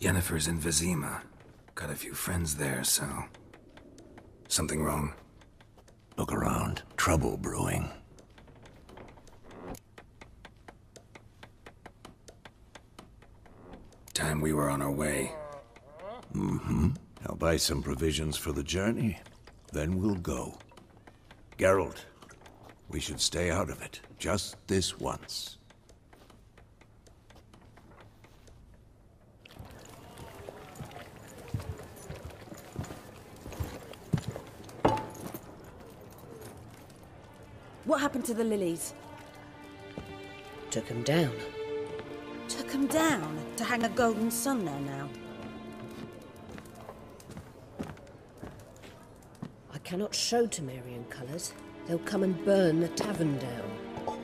Yennefer's in Vizima. Got a few friends there, so... Something wrong? Look around. Trouble brewing. Time we were on our way. Mm-hmm. I'll buy some provisions for the journey. Then we'll go. Geralt, we should stay out of it. Just this once. What happened to the lilies? Took him down. Took them down to hang a golden sun there now. I cannot show Temerian colours. They'll come and burn the tavern down.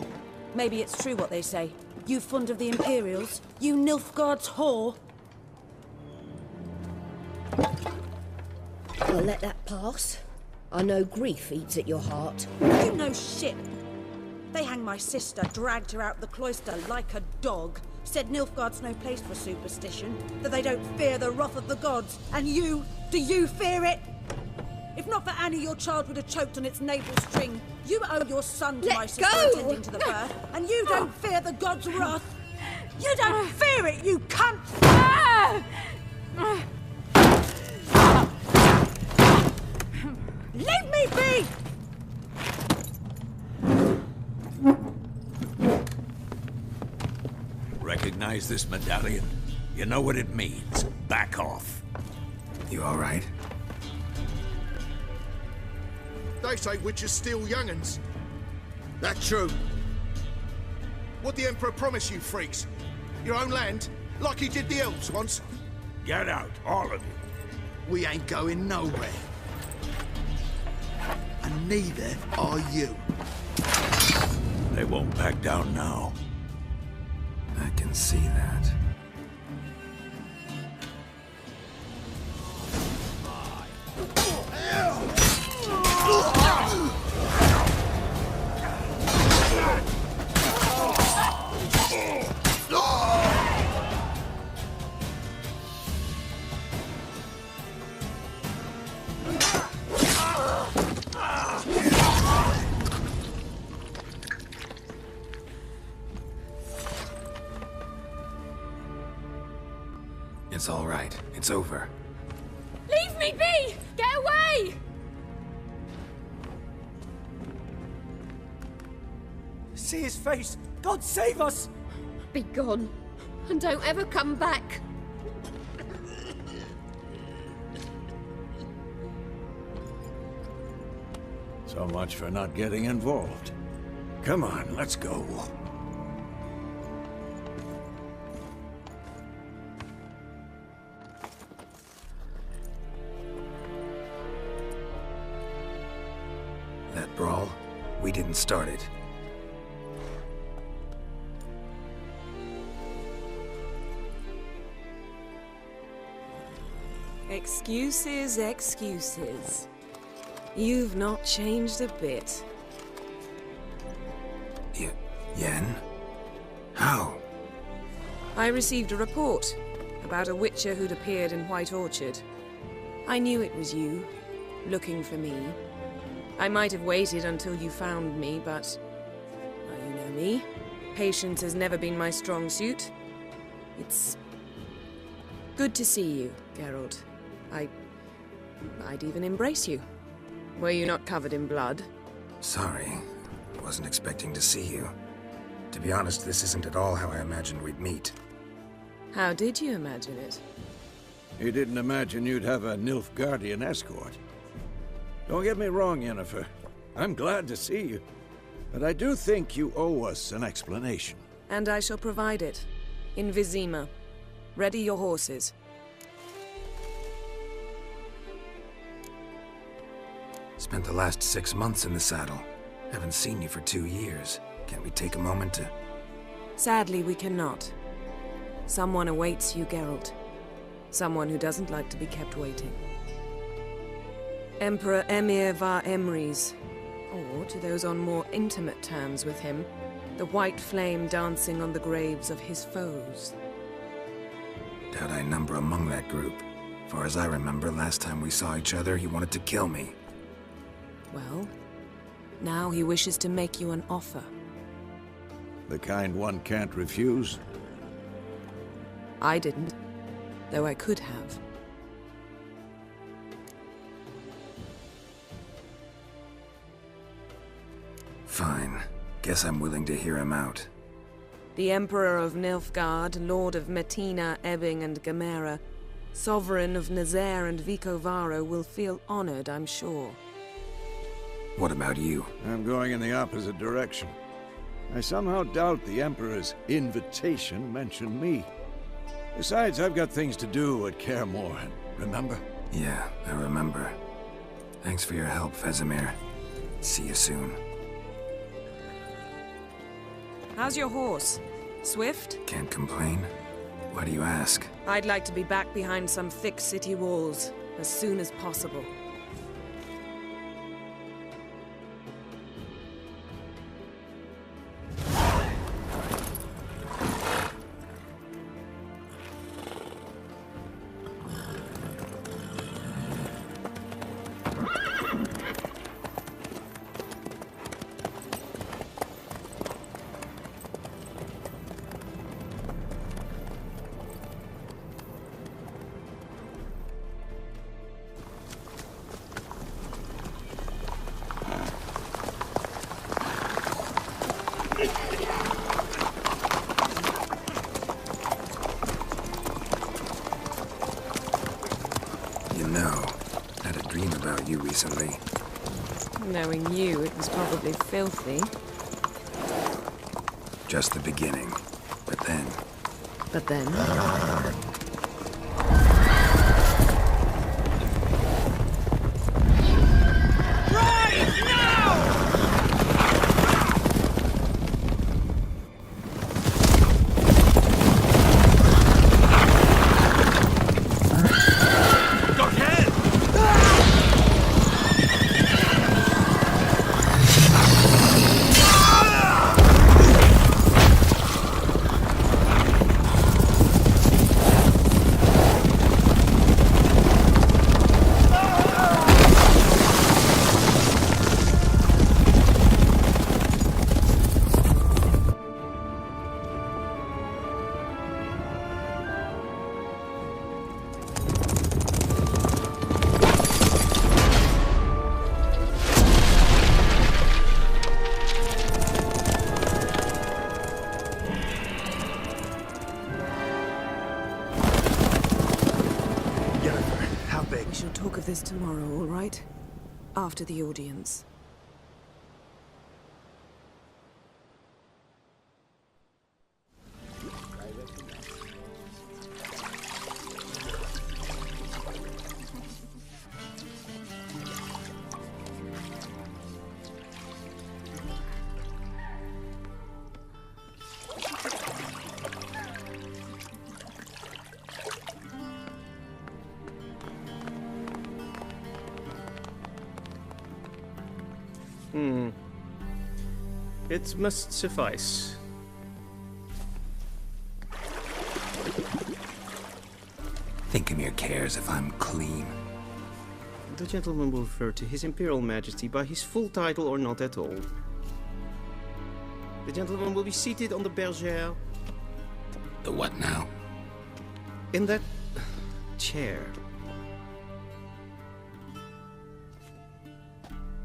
Maybe it's true what they say. You fond of the Imperials? You Nilfgaard's whore? I'll let that pass. I know grief eats at your heart. You know shit. They hanged my sister, dragged her out the cloister like a dog. Said Nilfgaard's no place for superstition, that they don't fear the wrath of the gods. And you, do you fear it? If not for Annie, your child would have choked on its navel string. You owe your son to my sister attending to the birth, and you don't fear the gods' wrath. You don't fear it, you cunt! Leave me be! Recognize this medallion? You know what it means. Back off. You all right? They say witches steal young'uns. That true? What'd the Emperor promise you freaks? Your own land? Like he did the elves once? Get out, all of you. We ain't going nowhere. And neither are you. They won't back down now. I can see that. It's all right. It's over. Leave me be! Get away! See his face! God save us! Be gone, and don't ever come back. So much for not getting involved. Come on, let's go. That brawl, we didn't start it. Excuses, excuses. You've not changed a bit. Yen? How? I received a report about a witcher who'd appeared in White Orchard. I knew it was you, looking for me. I might have waited until you found me, but... well, you know me. Patience has never been my strong suit. It's... good to see you, Geralt. I'd even embrace you. Were you not covered in blood? Sorry. Wasn't expecting to see you. To be honest, this isn't at all how I imagined we'd meet. How did you imagine it? You didn't imagine you'd have a Nilfgaardian escort. Don't get me wrong, Yennefer. I'm glad to see you. But I do think you owe us an explanation. And I shall provide it. In Vizima. Ready your horses. Spent the last 6 months in the saddle. Haven't seen you for 2 years. Can't we take a moment to... Sadly, we cannot. Someone awaits you, Geralt. Someone who doesn't like to be kept waiting. Emperor Emir var Emrys, or to those on more intimate terms with him, the white flame dancing on the graves of his foes. Doubt I number among that group. Far as I remember, last time we saw each other, he wanted to kill me. Well, now he wishes to make you an offer. The kind one can't refuse? I didn't, though I could have. Fine. Guess I'm willing to hear him out. The Emperor of Nilfgaard, Lord of Metina, Ebbing and Gamera, Sovereign of Nazaire and Vicovaro will feel honored, I'm sure. What about you? I'm going in the opposite direction. I somehow doubt the Emperor's invitation mentioned me. Besides, I've got things to do at Kaer Morhen, remember? Yeah, I remember. Thanks for your help, Vesemir. See you soon. How's your horse? Swift? Can't complain. Why do you ask? I'd like to be back behind some thick city walls as soon as possible. You know, I had a dream about you recently. Knowing you, it was probably filthy. Just the beginning. But then... But then... We shall talk of this tomorrow, all right? After the audience. It must suffice. Thinkamir cares if I'm clean. The gentleman will refer to His Imperial Majesty by his full title or not at all. The gentleman will be seated on the bergère. The what now? In that chair.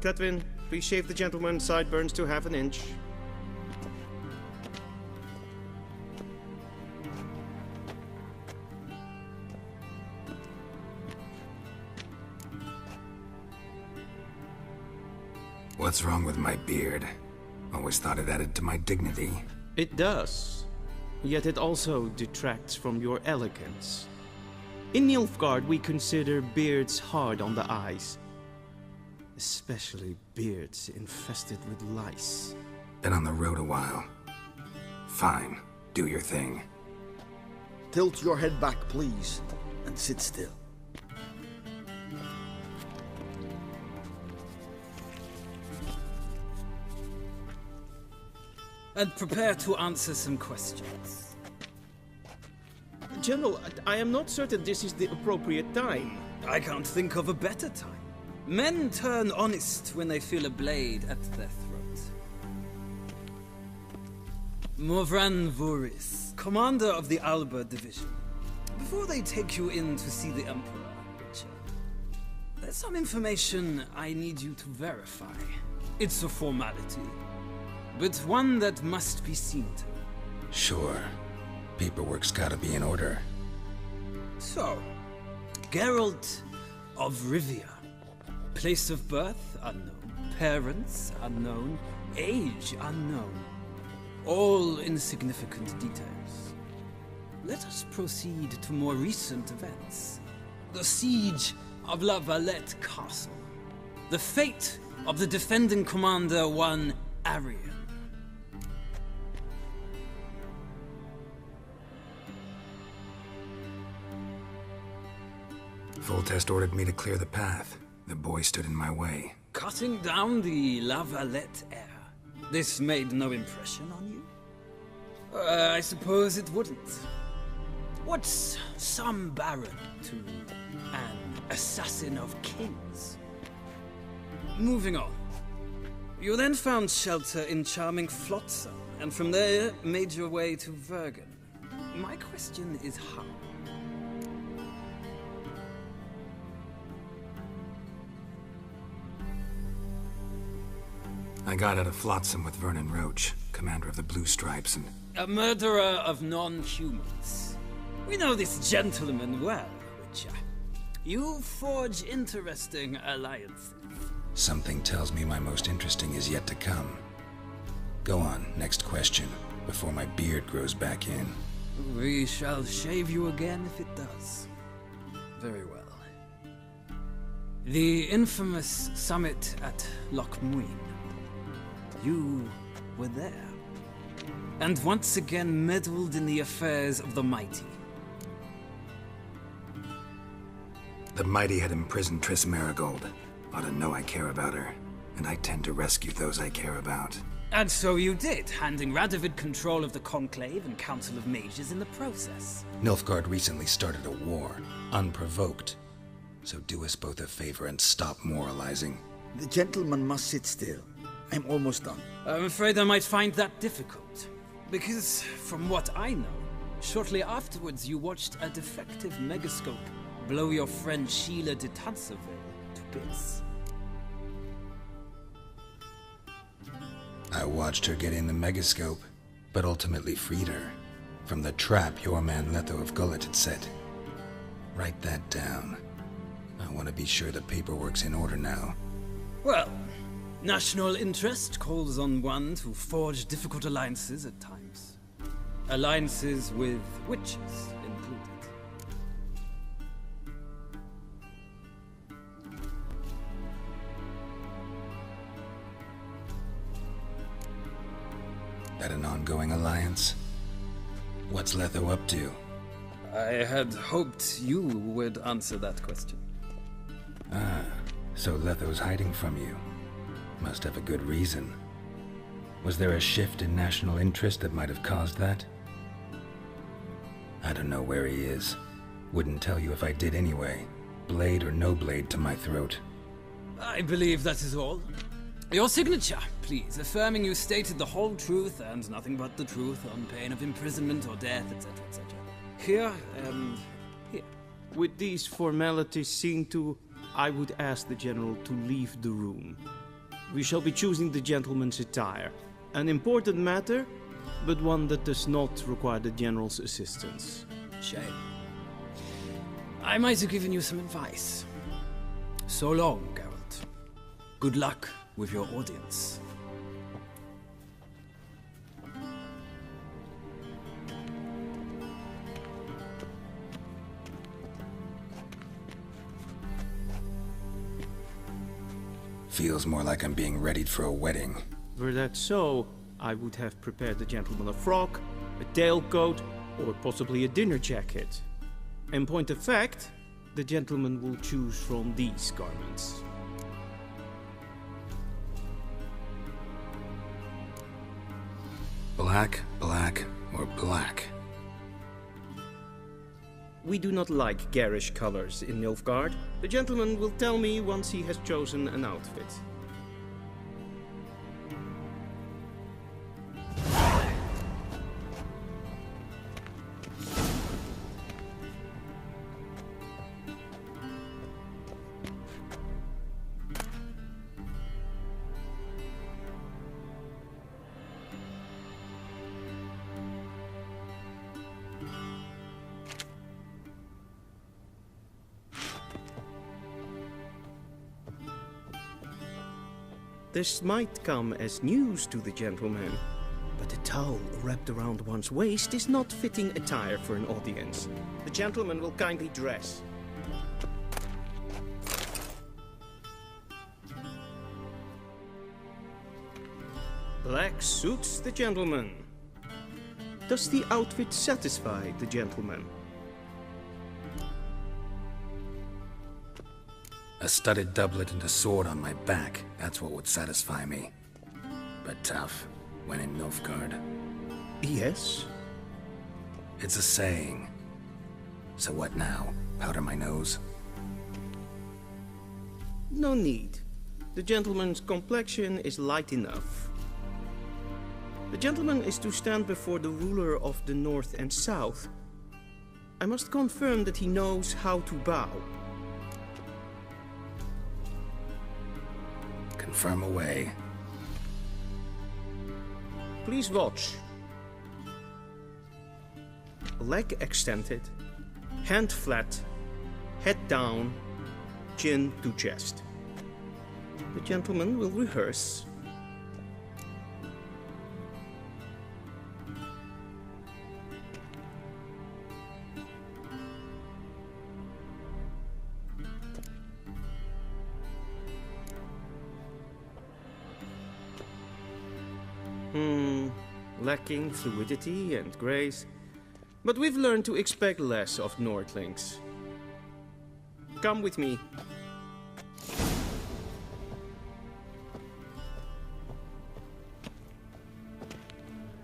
Cletwin, please shave the gentleman's sideburns to half an inch. What's wrong with my beard? Always thought it added to my dignity. It does. Yet it also detracts from your elegance. In Nilfgaard, we consider beards hard on the eyes. Especially beards infested with lice. Been on the road a while. Fine, do your thing. Tilt your head back, please, and sit still. And prepare to answer some questions. General, I am not certain this is the appropriate time. I can't think of a better time. Men turn honest when they feel a blade at their throat. Morvran Voris, commander of the Alba Division. Before they take you in to see the Emperor, Witcher, there's some information I need you to verify. It's a formality, but one that must be seen to. Sure. Paperwork's gotta be in order. So, Geralt of Rivia. Place of birth unknown. Parents unknown. Age unknown. All insignificant details. Let us proceed to more recent events. The siege of La Valette Castle. The fate of the defending commander, one Arian. Foltest ordered me to clear the path. The boy stood in my way. Cutting down the La Valette heir. This made no impression on you? I suppose it wouldn't. What's some baron to an assassin of kings? Moving on. You then found shelter in charming Flotsam, and from there made your way to Vergen. My question is how? I got out of Flotsam with Vernon Roach, commander of the Blue Stripes, and... A murderer of non-humans. We know this gentleman well, Witcher. You forge interesting alliances. Something tells me my most interesting is yet to come. Go on, next question, before my beard grows back in. We shall shave you again if it does. Very well. The infamous summit at Loch Muin. You were there. And once again meddled in the affairs of the mighty. The mighty had imprisoned Triss Marigold. Ought to know I care about her, and I tend to rescue those I care about. And so you did, handing Radovid control of the Conclave and Council of Mages in the process. Nilfgaard recently started a war, unprovoked. So do us both a favor and stop moralizing. The gentleman must sit still. I'm almost done. I'm afraid I might find that difficult. Because, from what I know, shortly afterwards you watched a defective megascope blow your friend Sheila de Tanserville to bits. I watched her get in the megascope, but ultimately freed her from the trap your man Letho of Gullet had set. Write that down. I want to be sure the paperwork's in order now. Well, national interest calls on one to forge difficult alliances at times. Alliances with witches included. That an ongoing alliance? What's Letho up to? I had hoped you would answer that question. Ah, so Letho's hiding from you. Must have a good reason. Was there a shift in national interest that might have caused that? I don't know where he is. Wouldn't tell you if I did anyway. Blade or no blade to my throat. I believe that is all. Your signature, please, affirming you stated the whole truth and nothing but the truth on pain of imprisonment or death, etc., etc. Here and here. With these formalities seen to, I would ask the General to leave the room. We shall be choosing the gentleman's attire. An important matter, but one that does not require the General's assistance. Shame. I might have given you some advice. So long, Geralt. Good luck with your audience. Feels more like I'm being readied for a wedding. Were that so, I would have prepared the gentleman a frock, a tailcoat, or possibly a dinner jacket. In point of fact, the gentleman will choose from these garments. Black, black, or black? We do not like garish colors in Nilfgaard. The gentleman will tell me once he has chosen an outfit. This might come as news to the gentleman, but a towel wrapped around one's waist is not fitting attire for an audience. The gentleman will kindly dress. Black suits the gentleman. Does the outfit satisfy the gentleman? A studded doublet and a sword on my back, that's what would satisfy me. But tough, when in Nilfgaard. Yes? It's a saying. So what now? Powder my nose? No need. The gentleman's complexion is light enough. The gentleman is to stand before the ruler of the North and South. I must confirm that he knows how to bow. Confirm away. Please watch. Leg extended, hand flat, head down, chin to chest. The gentleman will rehearse. Lacking fluidity and grace, but we've learned to expect less of Nordlings. Come with me.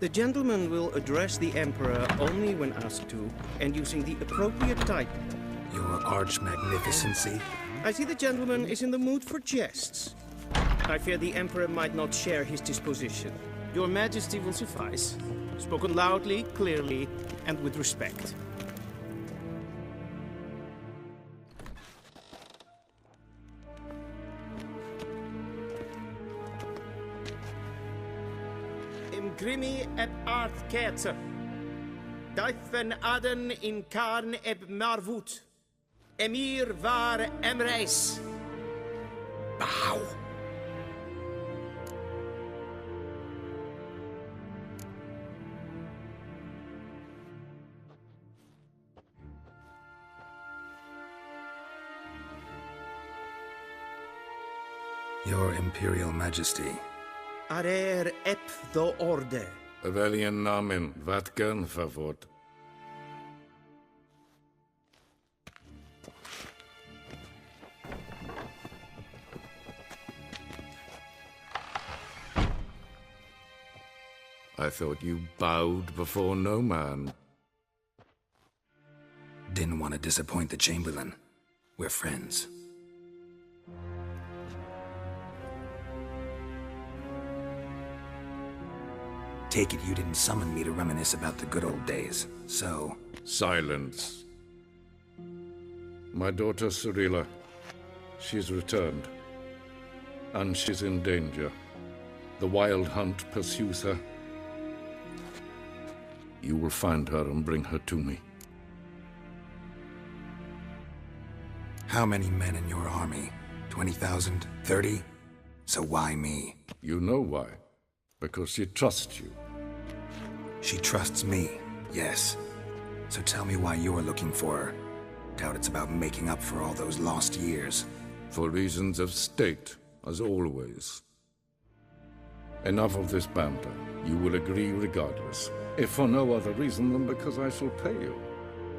The gentleman will address the Emperor only when asked to, and using the appropriate title. Your Arch-Magnificency? I see the gentleman is in the mood for jests. I fear the Emperor might not share his disposition. Your Majesty will suffice. Spoken loudly, clearly, and with respect. Im grimi eb art kerze. Duifen aden in karn eb marvoet. Emir var emreis. Bow! Your Imperial Majesty. Arer ep do orde. Weljen namen, wat kan favort? I thought you bowed before no man. Didn't want to disappoint the Chamberlain. We're friends. Take it you didn't summon me to reminisce about the good old days, so... Silence. My daughter Cyrilla, she's returned. And she's in danger. The Wildhunt pursues her. You will find her and bring her to me. How many men in your army? 20,000? 30? So why me? You know why. Because she trusts you. She trusts me, yes. So tell me why you're looking for her. Doubt it's about making up for all those lost years. For reasons of state, as always. Enough of this banter. You will agree regardless. If for no other reason than because I shall pay you.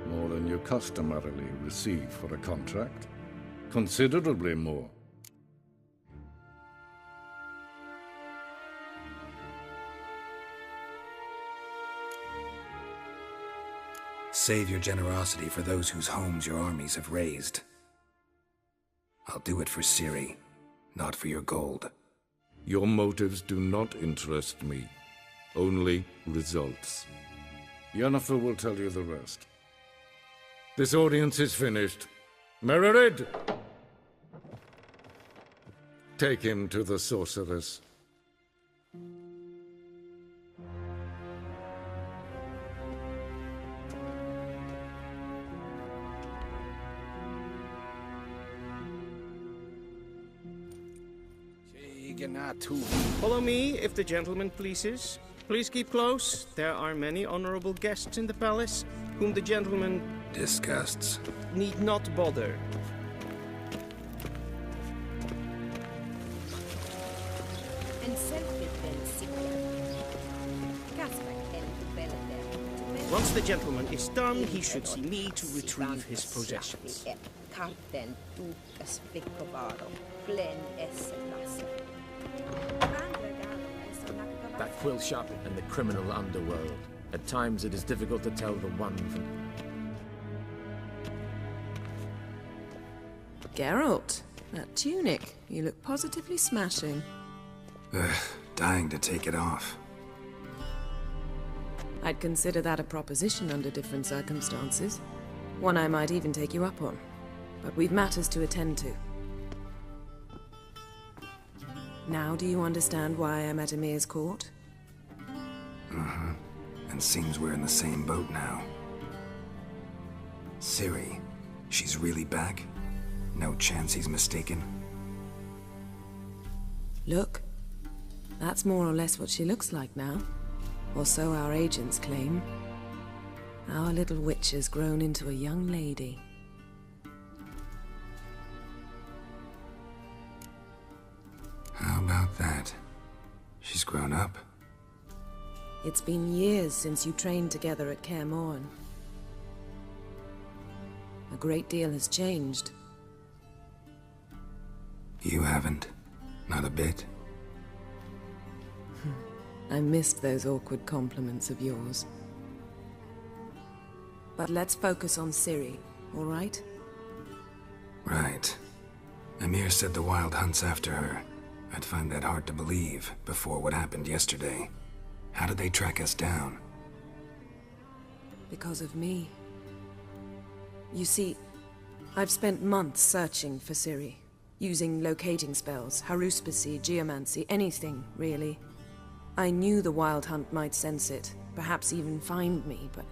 More than you customarily receive for a contract. Considerably more. Save your generosity for those whose homes your armies have razed. I'll do it for Ciri, not for your gold. Your motives do not interest me. Only results. Yennefer will tell you the rest. This audience is finished. Mererid! Take him to the sorceress. Follow me, if the gentleman pleases. Please keep close. There are many honorable guests in the palace, whom the gentleman disgusts. Need not bother. Once the gentleman is done, he should see me to retrieve his possessions. That quill shop and the criminal underworld. At times it is difficult to tell the one from... Geralt, that tunic. You look positively smashing. Ugh, dying to take it off. I'd consider that a proposition under different circumstances. One I might even take you up on. But we've matters to attend to. Now do you understand why I'm at Emir's court? Mm-hmm. And seems we're in the same boat now. Ciri, she's really back? No chance he's mistaken? Look, that's more or less what she looks like now. Or so our agents claim. Our little witch has grown into a young lady. How about that? She's grown up? It's been years since you trained together at Kaer Morhen. A great deal has changed. You haven't? Not a bit? I missed those awkward compliments of yours. But let's focus on Ciri, all right? Right. Emir said the Wildhunt's after her. I'd find that hard to believe before what happened yesterday. How did they track us down? Because of me. You see, I've spent months searching for Ciri, using locating spells, haruspicy, geomancy, anything, really. I knew the Wildhunt might sense it, perhaps even find me, but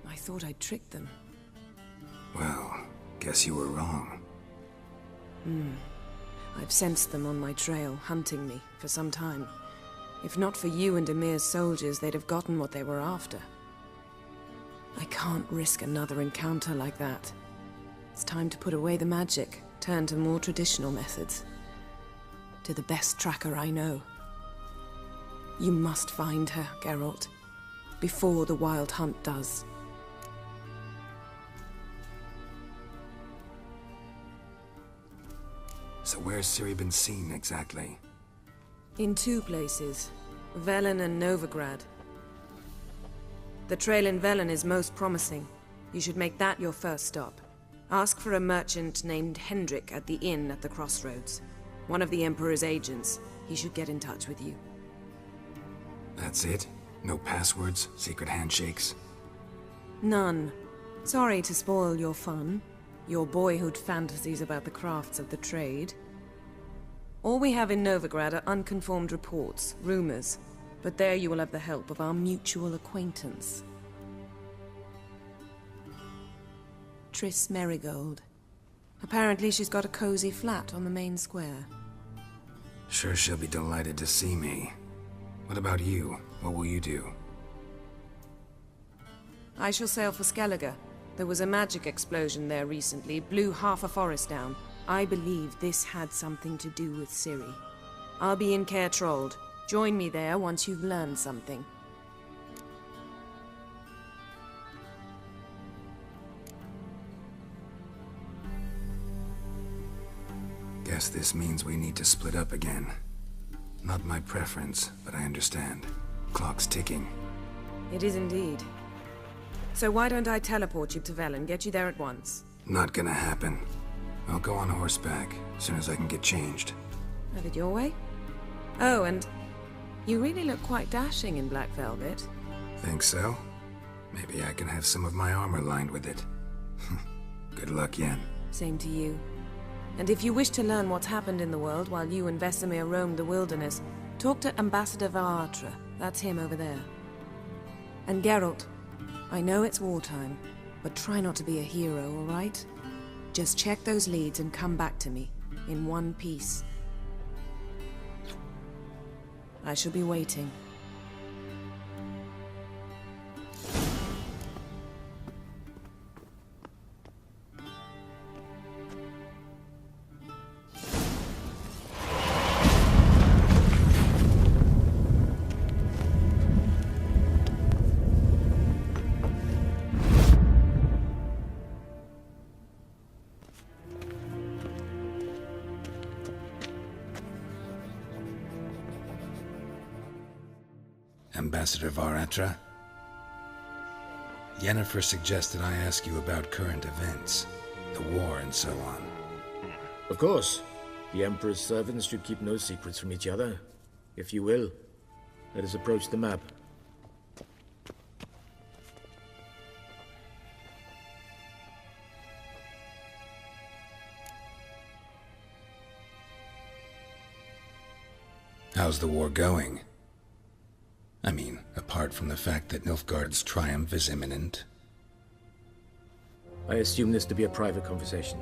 I thought I'd tricked them. Well, guess you were wrong. I've sensed them on my trail, hunting me, for some time. If not for you and Emir's soldiers, they'd have gotten what they were after. I can't risk another encounter like that. It's time to put away the magic, turn to more traditional methods. To the best tracker I know. You must find her, Geralt, before the Wildhunt does. So where's Ciri been seen, exactly? In two places, Velen and Novigrad. The trail in Velen is most promising. You should make that your first stop. Ask for a merchant named Hendrik at the inn at the crossroads. One of the Emperor's agents. He should get in touch with you. That's it? No passwords, secret handshakes? None. Sorry to spoil your fun. Your boyhood fantasies about the crafts of the trade. All we have in Novigrad are unconfirmed reports, rumors. But there you will have the help of our mutual acquaintance. Triss Merigold. Apparently she's got a cozy flat on the main square. Sure she'll be delighted to see me. What about you? What will you do? I shall sail for Skellige. There was a magic explosion there recently, blew half a forest down. I believe this had something to do with Ciri. I'll be in Caer Trold. Join me there once you've learned something. Guess this means we need to split up again. Not my preference, but I understand. Clock's ticking. It is indeed. So why don't I teleport you to Velen, get you there at once? Not gonna happen. I'll go on horseback, as soon as I can get changed. Have it your way? Oh, and you really look quite dashing in black velvet. Think so? Maybe I can have some of my armor lined with it. Good luck, Yen. Same to you. And if you wish to learn what's happened in the world while you and Vesemir roamed the wilderness, talk to Ambassador Ps4. That's him over there. And Geralt, I know it's wartime, but try not to be a hero, all right? Just check those leads and come back to me, in one piece. I shall be waiting. Ambassador Ps4. Yennefer suggested I ask you about current events, the war and so on. Of course. The Emperor's servants should keep no secrets from each other. If you will, let us approach the map. How's the war going? I mean, apart from the fact that Nilfgaard's triumph is imminent. I assume this to be a private conversation.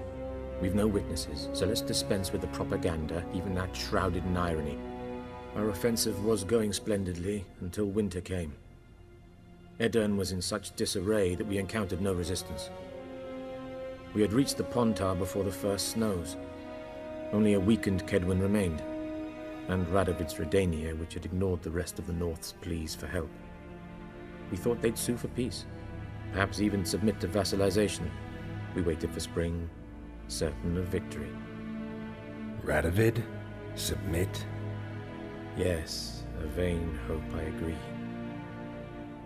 We've no witnesses, so let's dispense with the propaganda, even that shrouded in irony. Our offensive was going splendidly until winter came. Edirn was in such disarray that we encountered no resistance. We had reached the Pontar before the first snows. Only a weakened Kedwen remained, and Radovid's Redania, which had ignored the rest of the North's pleas for help. We thought they'd sue for peace, perhaps even submit to vassalization. We waited for spring, certain of victory. Radovid? Submit? Yes, a vain hope, I agree.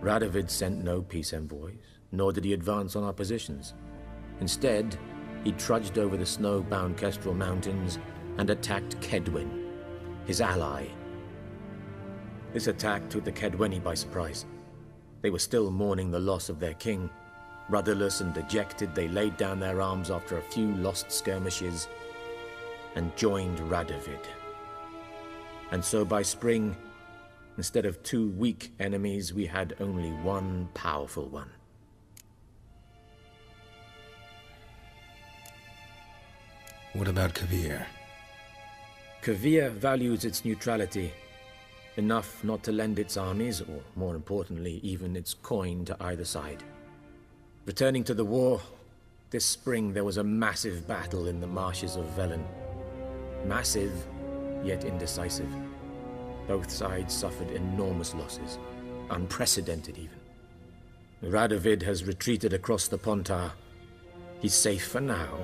Radovid sent no peace envoys, nor did he advance on our positions. Instead, he trudged over the snow-bound Kestrel Mountains and attacked Kedwen, his ally. This attack took the Kedweni by surprise. They were still mourning the loss of their king. Rudderless and dejected, they laid down their arms after a few lost skirmishes and joined Radovid. And so by spring, instead of 2 weak enemies, we had only one powerful one. What about Kovir? Kovir values its neutrality, enough not to lend its armies, or more importantly, even its coin to either side. Returning to the war, this spring there was a massive battle in the marshes of Velen. Massive, yet indecisive. Both sides suffered enormous losses, unprecedented even. Radovid has retreated across the Pontar. He's safe for now,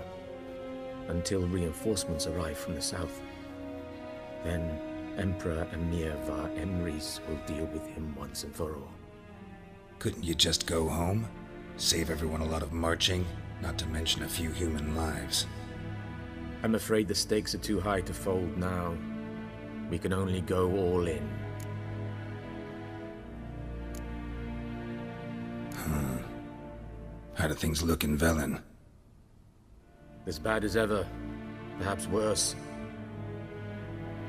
until reinforcements arrive from the south. Then Emperor Emir var Emrys will deal with him once and for all. Couldn't you just go home? Save everyone a lot of marching, not to mention a few human lives. I'm afraid the stakes are too high to fold now. We can only go all in. How do things look in Velen? As bad as ever, perhaps worse.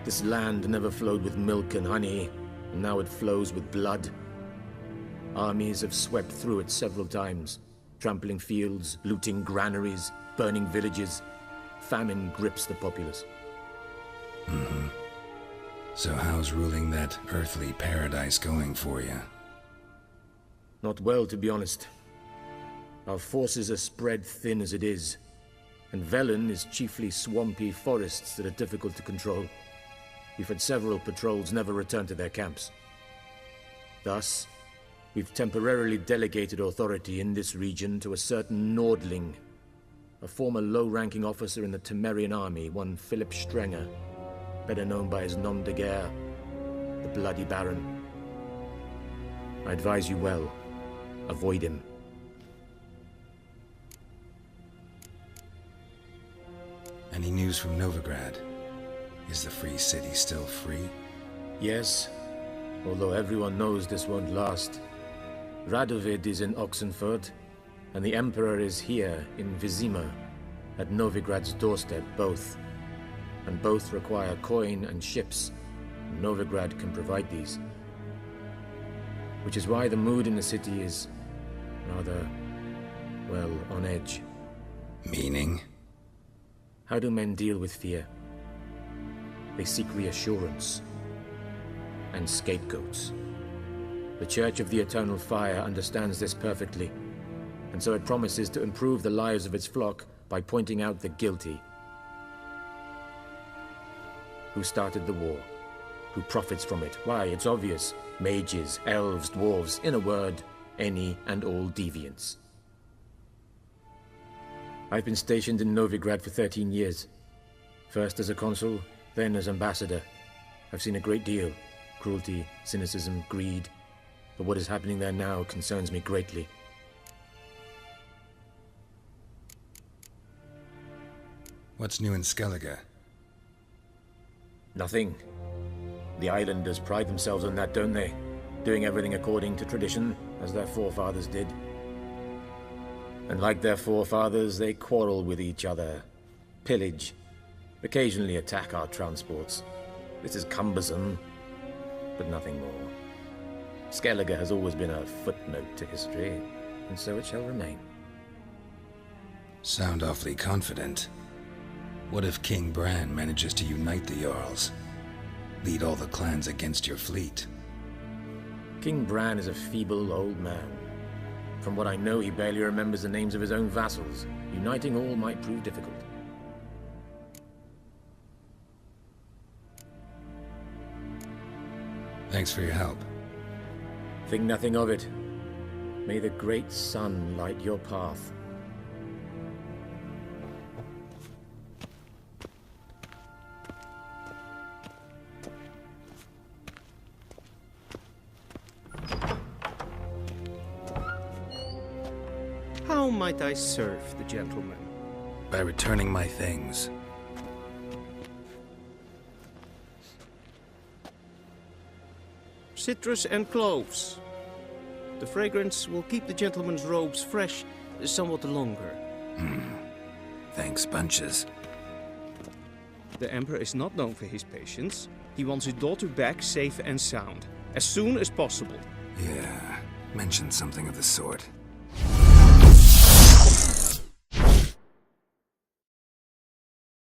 This land never flowed with milk and honey, and now it flows with blood. Armies have swept through it several times, trampling fields, looting granaries, burning villages. Famine grips the populace. So how's ruling that earthly paradise going for you? Not well, to be honest. Our forces are spread thin as it is, and Velen is chiefly swampy forests that are difficult to control. We've had several patrols never return to their camps. Thus, we've temporarily delegated authority in this region to a certain Nordling, a former low-ranking officer in the Temerian army, one Philip Strenger, better known by his nom de guerre, the Bloody Baron. I advise you well. Avoid him. Any news from Novigrad? Is the Free City still free? Yes, although everyone knows this won't last. Radovid is in Oxenfurt, and the Emperor is here in Vizima, at Novigrad's doorstep both. And both require coin and ships. Novigrad can provide these. Which is why the mood in the city is rather, well, on edge. Meaning? How do men deal with fear? They seek reassurance and scapegoats. The Church of the Eternal Fire understands this perfectly, and so it promises to improve the lives of its flock by pointing out the guilty. Who started the war? Who profits from it? Why, it's obvious. Mages, elves, dwarves, in a word, any and all deviants. I've been stationed in Novigrad for 13 years. First as a consul, then as ambassador. I've seen a great deal. Cruelty, cynicism, greed. But what is happening there now concerns me greatly. What's new in Skellige? Nothing. The islanders pride themselves on that, don't they? Doing everything according to tradition, as their forefathers did. And like their forefathers, they quarrel with each other, pillage, occasionally attack our transports. This is cumbersome, but nothing more. Skellige has always been a footnote to history, and so it shall remain. Sound awfully confident. What if King Bran manages to unite the Jarls? Lead all the clans against your fleet? King Bran is a feeble old man. From what I know, he barely remembers the names of his own vassals. Uniting all might prove difficult. Thanks for your help. Think nothing of it. May the great sun light your path. How might I serve the gentleman? By returning my things. Citrus and cloves. The fragrance will keep the gentleman's robes fresh somewhat longer. Thanks, bunches. The Emperor is not known for his patience. He wants his daughter back safe and sound, as soon as possible. Yeah, mentioned something of the sort.